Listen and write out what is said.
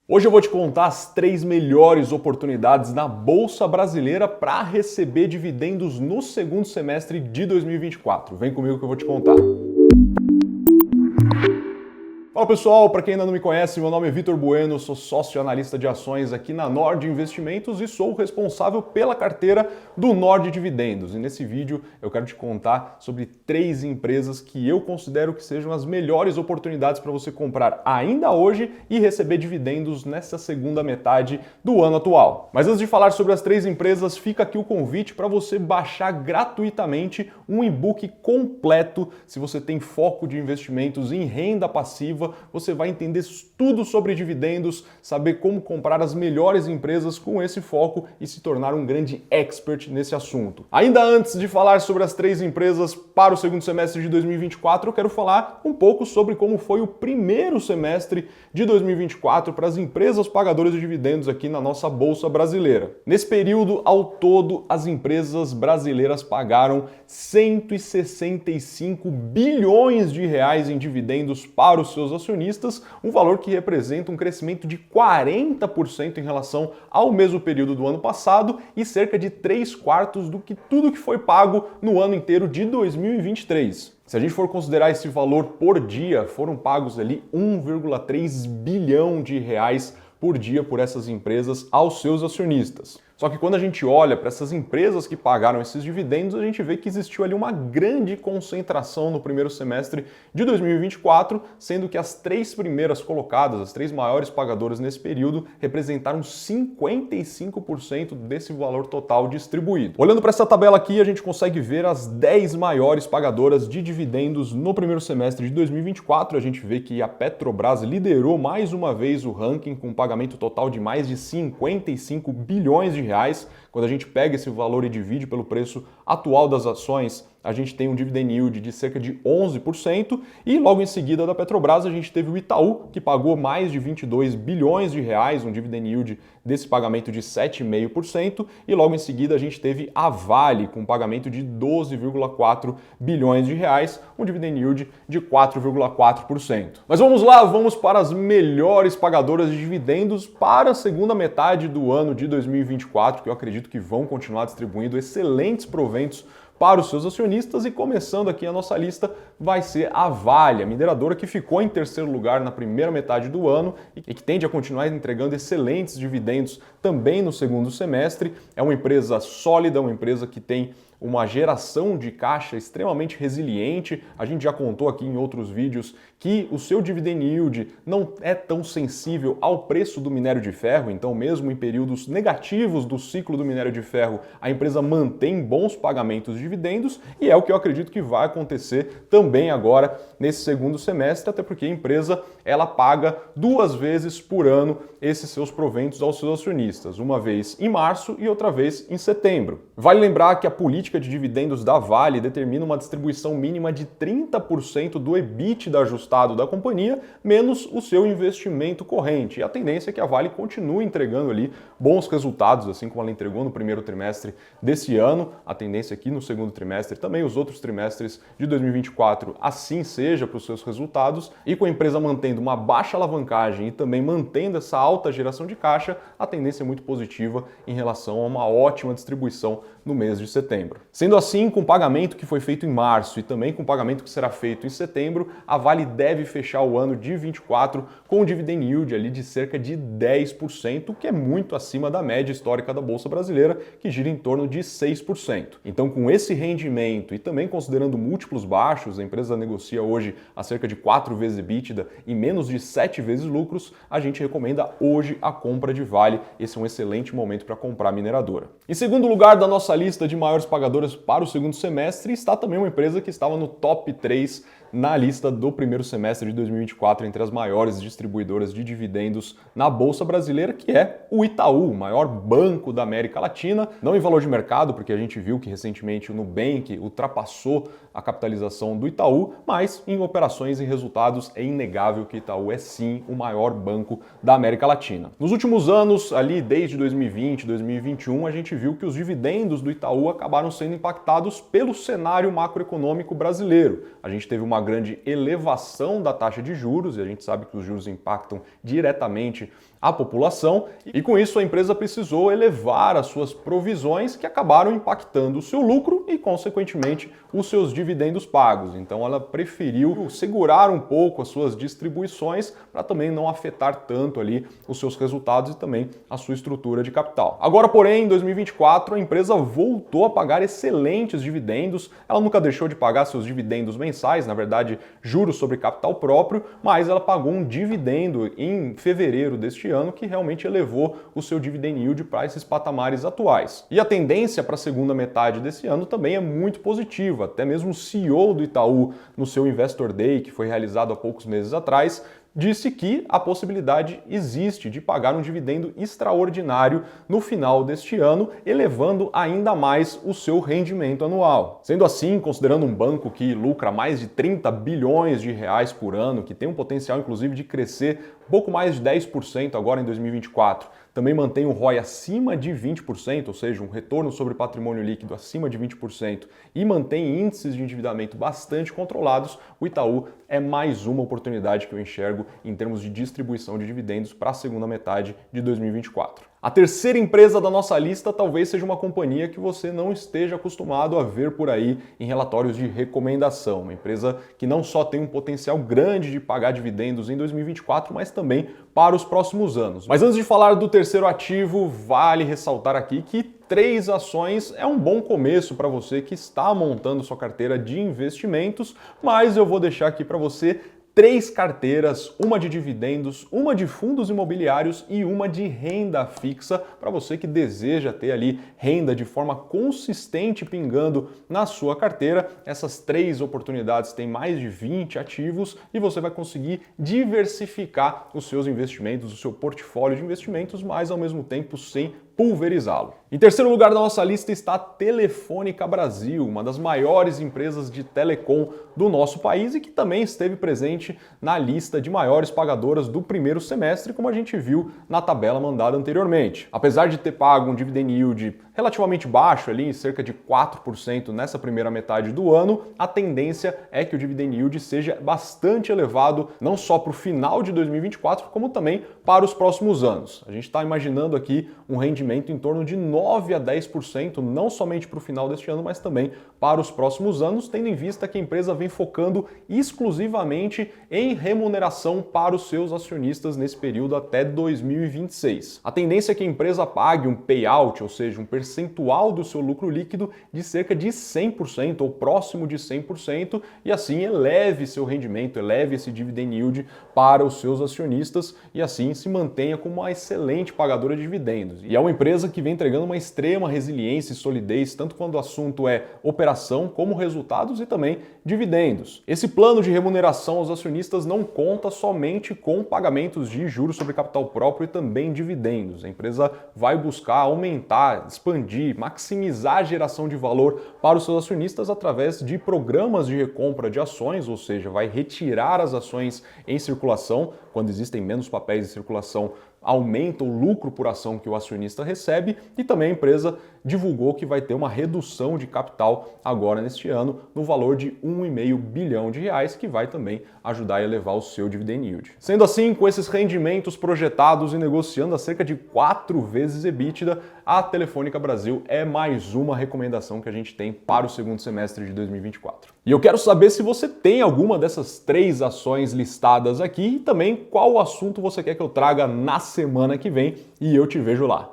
Hoje eu vou te contar as 3 melhores oportunidades na Bolsa Brasileira para receber dividendos no segundo semestre de 2024. Vem comigo que eu vou te contar. Fala pessoal, para quem ainda não me conhece, meu nome é Vitor Bueno, sou sócio analista de ações aqui na Nord Investimentos e sou o responsável pela carteira do Nord Dividendos. E nesse vídeo eu quero te contar sobre 3 empresas que eu considero que sejam as melhores oportunidades para você comprar ainda hoje e receber dividendos nessa segunda metade do ano atual. Mas antes de falar sobre as 3 empresas, fica aqui o convite para você baixar gratuitamente um e-book completo se você tem foco de investimentos em renda passiva. Você vai entender tudo sobre dividendos, saber como comprar as melhores empresas com esse foco e se tornar um grande expert nesse assunto. Ainda antes de falar sobre as 3 empresas para o segundo semestre de 2024, eu quero falar um pouco sobre como foi o primeiro semestre de 2024 para as empresas pagadoras de dividendos aqui na nossa Bolsa Brasileira. Nesse período, ao todo, as empresas brasileiras pagaram 165 bilhões de reais em dividendos para os seus acionistas, um valor que representa um crescimento de 40% em relação ao mesmo período do ano passado e cerca de 3/4 do que tudo que foi pago no ano inteiro de 2023. Se a gente for considerar esse valor por dia, foram pagos ali 1,3 bilhão de reais por dia por essas empresas aos seus acionistas. Só que quando a gente olha para essas empresas que pagaram esses dividendos, a gente vê que existiu ali uma grande concentração no primeiro semestre de 2024, sendo que as 3 primeiras colocadas, as 3 maiores pagadoras nesse período, representaram 55% desse valor total distribuído. Olhando para essa tabela aqui, a gente consegue ver as 10 maiores pagadoras de dividendos no primeiro semestre de 2024. A gente vê que a Petrobras liderou mais uma vez o ranking com um pagamento total de mais de 55 bilhões de reais. Quando a gente pega esse valor e divide pelo preço atual das ações, a gente tem um dividend yield de cerca de 11% e logo em seguida da Petrobras a gente teve o Itaú, que pagou mais de 22 bilhões de reais, um dividend yield desse pagamento de 7,5% e logo em seguida a gente teve a Vale com um pagamento de 12,4 bilhões de reais, um dividend yield de 4,4%. Mas vamos lá, vamos para as melhores pagadoras de dividendos para a segunda metade do ano de 2024, que eu acredito que vão continuar distribuindo excelentes proventos para os seus acionistas, e começando aqui a nossa lista vai ser a Vale, a mineradora que ficou em terceiro lugar na primeira metade do ano e que tende a continuar entregando excelentes dividendos também no segundo semestre. É uma empresa sólida, uma empresa que tem uma geração de caixa extremamente resiliente. A gente já contou aqui em outros vídeos que o seu dividend yield não é tão sensível ao preço do minério de ferro, então mesmo em períodos negativos do ciclo do minério de ferro, a empresa mantém bons pagamentos de dividendos e é o que eu acredito que vai acontecer também agora nesse segundo semestre, até porque a empresa ela paga 2 vezes por ano esses seus proventos aos seus acionistas, uma vez em março e outra vez em setembro. Vale lembrar que a política de dividendos da Vale determina uma distribuição mínima de 30% do EBITDA ajustado da companhia, menos o seu investimento corrente. E a tendência é que a Vale continue entregando ali bons resultados, assim como ela entregou no primeiro trimestre desse ano. A tendência aqui no segundo trimestre, também os outros trimestres de 2024, assim seja para os seus resultados. E com a empresa mantendo uma baixa alavancagem e também mantendo essa alta geração de caixa, a tendência é muito positiva em relação a uma ótima distribuição no mês de setembro. Sendo assim, com o pagamento que foi feito em março e também com o pagamento que será feito em setembro, a Vale deve fechar o ano de 24 com um dividend yield ali de cerca de 10%, que é muito acima da média histórica da Bolsa Brasileira, que gira em torno de 6%. Então, com esse rendimento e também considerando múltiplos baixos, a empresa negocia hoje a cerca de 4 vezes EBITDA e menos de 7 vezes lucros, a gente recomenda hoje a compra de Vale. Esse é um excelente momento para comprar mineradora. Em segundo lugar da nossa lista de maiores pagadoras para o segundo semestre está também uma empresa que estava no top 3 na lista do primeiro semestre de 2024 entre as maiores distribuidoras de dividendos na Bolsa Brasileira, que é o Itaú, o maior banco da América Latina, não em valor de mercado, porque a gente viu que recentemente o Nubank ultrapassou a capitalização do Itaú, mas em operações e resultados é inegável que Itaú é sim o maior banco da América Latina. Nos últimos anos, ali desde 2020, 2021, a gente viu que os dividendos do Itaú acabaram sendo impactados pelo cenário macroeconômico brasileiro. A gente teve uma grande elevação da taxa de juros, e a gente sabe que os juros impactam diretamente à população e com isso a empresa precisou elevar as suas provisões que acabaram impactando o seu lucro e, consequentemente, os seus dividendos pagos. Então ela preferiu segurar um pouco as suas distribuições para também não afetar tanto ali os seus resultados e também a sua estrutura de capital. Agora, porém, em 2024, a empresa voltou a pagar excelentes dividendos. Ela nunca deixou de pagar seus dividendos mensais, na verdade, juros sobre capital próprio, mas ela pagou um dividendo em fevereiro deste ano que realmente elevou o seu dividend yield para esses patamares atuais. E a tendência para a segunda metade desse ano também é muito positiva. Até mesmo o CEO do Itaú, no seu Investor Day, que foi realizado há poucos meses atrás, disse que a possibilidade existe de pagar um dividendo extraordinário no final deste ano, elevando ainda mais o seu rendimento anual. Sendo assim, considerando um banco que lucra mais de 30 bilhões de reais por ano, que tem um potencial inclusive de crescer pouco mais de 10% agora em 2024, também mantém o ROI acima de 20%, ou seja, um retorno sobre patrimônio líquido acima de 20%, e mantém índices de endividamento bastante controlados, o Itaú é mais uma oportunidade que eu enxergo em termos de distribuição de dividendos para a segunda metade de 2024. A terceira empresa da nossa lista talvez seja uma companhia que você não esteja acostumado a ver por aí em relatórios de recomendação. Uma empresa que não só tem um potencial grande de pagar dividendos em 2024, mas também para os próximos anos. Mas antes de falar do terceiro ativo, vale ressaltar aqui que 3 ações é um bom começo para você que está montando sua carteira de investimentos, mas eu vou deixar aqui para você 3 carteiras, uma de dividendos, uma de fundos imobiliários e uma de renda fixa, para você que deseja ter ali renda de forma consistente pingando na sua carteira. Essas 3 oportunidades têm mais de 20 ativos e você vai conseguir diversificar os seus investimentos, o seu portfólio de investimentos, mas ao mesmo tempo sem pulverizá-lo. Em terceiro lugar da nossa lista está a Telefônica Brasil, uma das maiores empresas de telecom do nosso país e que também esteve presente na lista de maiores pagadoras do primeiro semestre, como a gente viu na tabela mandada anteriormente. Apesar de ter pago um dividend yield relativamente baixo, ali em cerca de 4% nessa primeira metade do ano, a tendência é que o dividend yield seja bastante elevado, não só para o final de 2024, como também para os próximos anos. A gente está imaginando aqui um rendimento em torno de 9 a 10%, não somente para o final deste ano, mas também para os próximos anos, tendo em vista que a empresa vem focando exclusivamente em remuneração para os seus acionistas nesse período até 2026. A tendência é que a empresa pague um payout, ou seja, um percentual do seu lucro líquido de cerca de 100% ou próximo de 100% e assim eleve seu rendimento, eleve esse dividend yield para os seus acionistas e assim se mantenha como uma excelente pagadora de dividendos. E é uma empresa que vem entregando uma extrema resiliência e solidez, tanto quando o assunto é operação, como resultados e também dividendos. Esse plano de remuneração aos acionistas não conta somente com pagamentos de juros sobre capital próprio e também dividendos. A empresa vai buscar aumentar, expandir, maximizar a geração de valor para os seus acionistas através de programas de recompra de ações, ou seja, vai retirar as ações em circulação, quando existem menos papéis em circulação, aumenta o lucro por ação que o acionista recebe e também a empresa divulgou que vai ter uma redução de capital agora neste ano no valor de 1,5 bilhão de reais, que vai também ajudar a elevar o seu dividend yield. Sendo assim, com esses rendimentos projetados e negociando a cerca de 4 vezes EBITDA, a Telefônica Brasil é mais uma recomendação que a gente tem para o segundo semestre de 2024. E eu quero saber se você tem alguma dessas 3 ações listadas aqui e também qual assunto você quer que eu traga na semana que vem e eu te vejo lá.